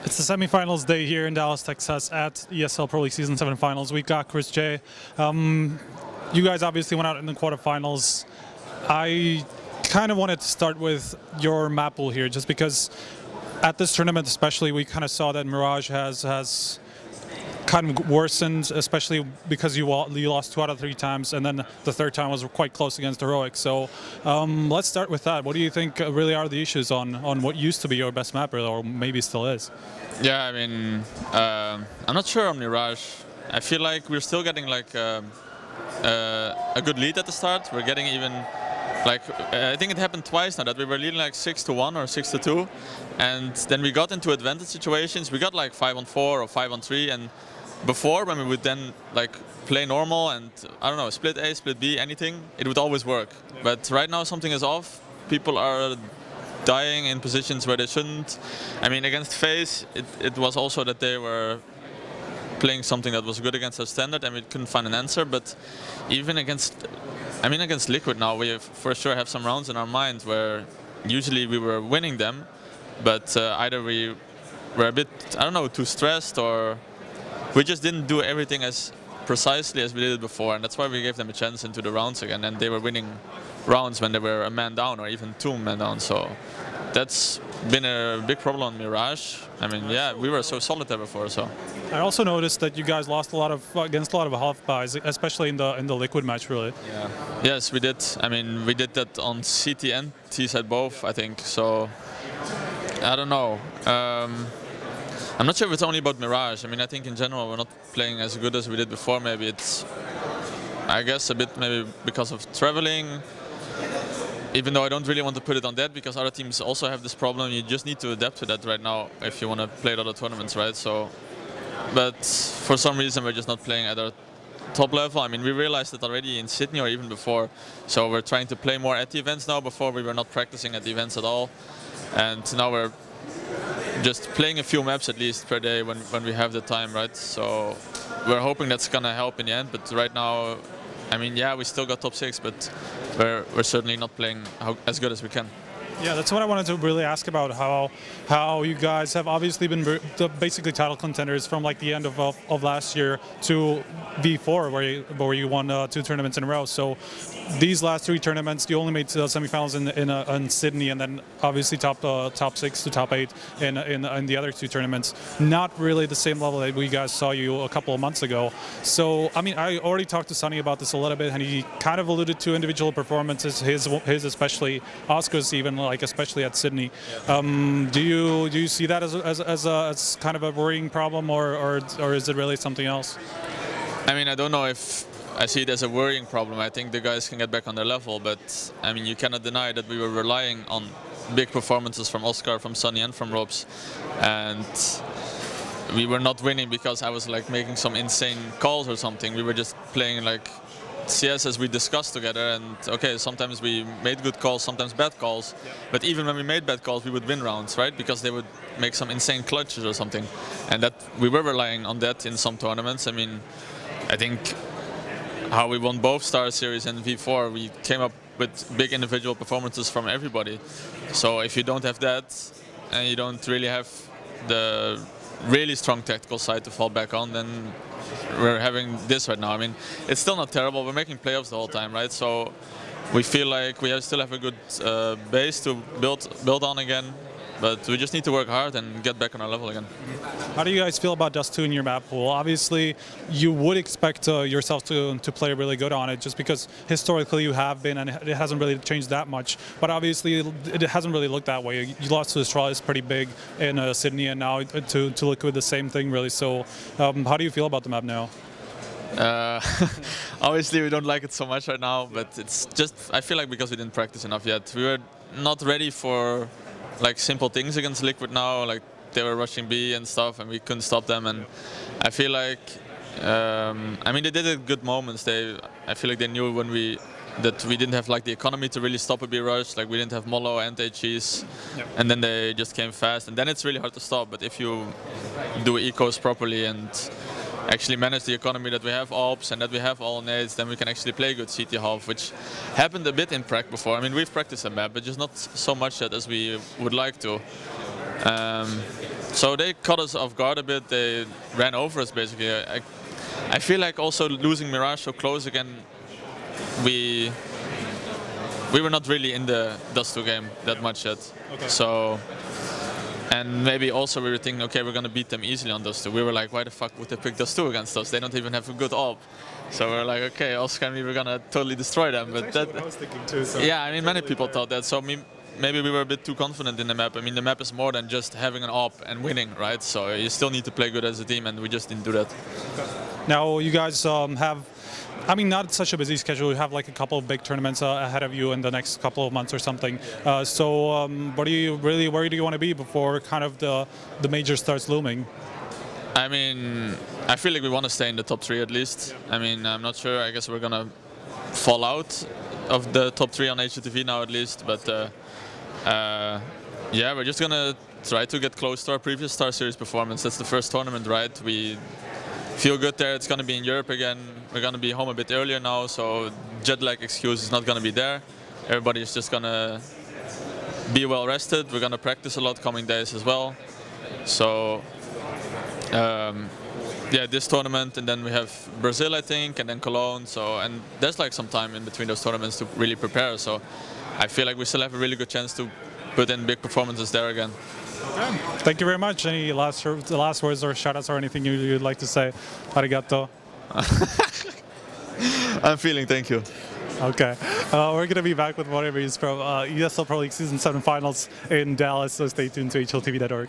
It's the semifinals day here in Dallas, Texas at ESL Pro League Season 7 Finals. We've got chrisJ. You guys obviously went out in the quarterfinals. I kind of wanted to start with your map pool here, just because at this tournament especially, we kind of saw that Mirage has kind of worsened, especially because you lost 2 out of 3 times, and then the third time was quite close against Heroic. So let's start with that. What do you think really are the issues on what used to be your best map, or maybe still is? Yeah, I mean, I'm not sure on Mirage. I feel like we're still getting like a good lead at the start. We're getting even like I think it happened twice now that we were leading like 6-1 or 6-2, and then we got into advantage situations. We got like 5-on-4 or 5-on-3, and before, when we would then like play normal and I don't know, split A, split B, anything, it would always work. But right now something is off. People are dying in positions where they shouldn't. I mean, against FaZe, it was also that they were playing something that was good against our standard and we couldn't find an answer. But even against, I mean, against Liquid now, we for sure have some rounds in our mind where usually we were winning them, but either we were a bit, I don't know, too stressed, or we just didn't do everything as precisely as we did it before, and that's why we gave them a chance into the rounds again, and they were winning rounds when they were a man down or even 2 men down. So that's been a big problem on Mirage. I mean, yeah, we were so solid there before. So I also noticed that you guys lost against a lot of half buys, especially in the Liquid match, really. Yeah. Yes, we did. I mean, we did that on CT and T side both, I think. So I don't know. I'm not sure if it's only about Mirage. I mean, I think in general we're not playing as good as we did before. Maybe it's, I guess, a bit maybe because of traveling. Even though I don't really want to put it on that, because other teams also have this problem. You just need to adapt to that right now if you want to play other tournaments, right? So, but for some reason we're just not playing at our top level. I mean, we realized it already in Sydney or even before. So we're trying to play more at the events now. Before we were not practicing at the events at all, and now we're just playing a few maps at least per day when we have the time, right? So we're hoping that's gonna help in the end. But right now, I mean, yeah, we still got top 6, but we're certainly not playing as good as we can. Yeah, that's what I wanted to really ask about, how you guys have obviously been basically title contenders from like the end of last year to V4, where you won 2 tournaments in a row. So these last 3 tournaments, you only made semifinals in Sydney, and then obviously top 6 to top 8 in the other 2 tournaments. Not really the same level that we guys saw you a couple of months ago. So I mean, I already talked to Sonny about this a little bit, and he kind of alluded to individual performances, his especially, Oscar's even, like especially at Sydney. Do you see that as kind of a worrying problem, or is it really something else? I mean, I don't know if I see it as a worrying problem. I think the guys can get back on their level, but I mean, you cannot deny that we were relying on big performances from Oscar, from Sonny, and from Robs, and we were not winning because I was like making some insane calls or something. We were just playing like CS as we discussed together, and okay, sometimes we made good calls, sometimes bad calls, but even when we made bad calls we would win rounds, right? Because they would make some insane clutches or something, and that we were relying on that in some tournaments. I mean, I think how we won both Star Series and V4, we came up with big individual performances from everybody. So if you don't have that, and you don't really have the really strong tactical side to fall back on, then we're having this right now. I mean, it's still not terrible. We're making playoffs the whole time, right? So we feel like we still have a good base to build on again, but we just need to work hard and get back on our level again. How do you guys feel about Dust 2 in your map pool? Obviously, you would expect yourself to play really good on it, just because historically you have been, and it hasn't really changed that much. But obviously, it hasn't really looked that way. You lost to Astralis pretty big in Sydney, and now to Liquid the same thing, really. So how do you feel about the map now? Obviously, we don't like it so much right now, but it's just, I feel like because we didn't practice enough yet. We were not ready for like simple things against Liquid now, like they were rushing B and stuff, and we couldn't stop them. And I feel like, I mean, they did it at good moments. I feel like they knew that we didn't have like the economy to really stop a B rush. Like we didn't have Molo and HGs, and then they just came fast. And then it's really hard to stop. But if you do ecos properly and actually manage the economy, that we have AWPs and that we have all nades, then we can actually play good CT half, which happened a bit in prac before. I mean, we've practiced a map, but just not so much yet as we would like to. So they caught us off guard a bit. They ran over us basically. I feel like also losing Mirage so close again, we were not really in the Dust 2 game that much yet. Okay. So, and maybe also we were thinking, okay, we're gonna beat them easily on Dust 2. We were like, why the fuck would they pick Dust 2 against us? They don't even have a good AWP. So we're like, okay, Oscar and me, we're gonna totally destroy them. That's but that, what I was thinking too. So yeah, I mean, many people thought that. So maybe we were a bit too confident in the map. I mean, the map is more than just having an AWP and winning, right? So you still need to play good as a team, and we just didn't do that. Now you guys have, I mean, not such a busy schedule. You have like a couple of big tournaments ahead of you in the next couple of months or something. Where do you want to be before kind of the major starts looming? I mean, I feel like we want to stay in the top 3 at least. I mean, I'm not sure. I guess we're gonna fall out of the top 3 on HGTV now at least. But yeah, we're just gonna try to get close to our previous Star Series performance. That's the first tournament, right? We feel good there. It's gonna be in Europe again. We're gonna be home a bit earlier now, so jet lag excuse is not gonna be there. Everybody's just gonna be well rested. We're gonna practice a lot coming days as well. So yeah, this tournament, and then we have Brazil, I think, and then Cologne. So, and there's like some time in between those tournaments to really prepare. So I feel like we still have a really good chance to put in big performances there again. Okay. Thank you very much. Any last words or shoutouts or anything you'd like to say? Arigato. I'm feeling, thank you. Okay. We're going to be back with more reviews from ESL Pro League Season 7 Finals in Dallas, so stay tuned to HLTV.org.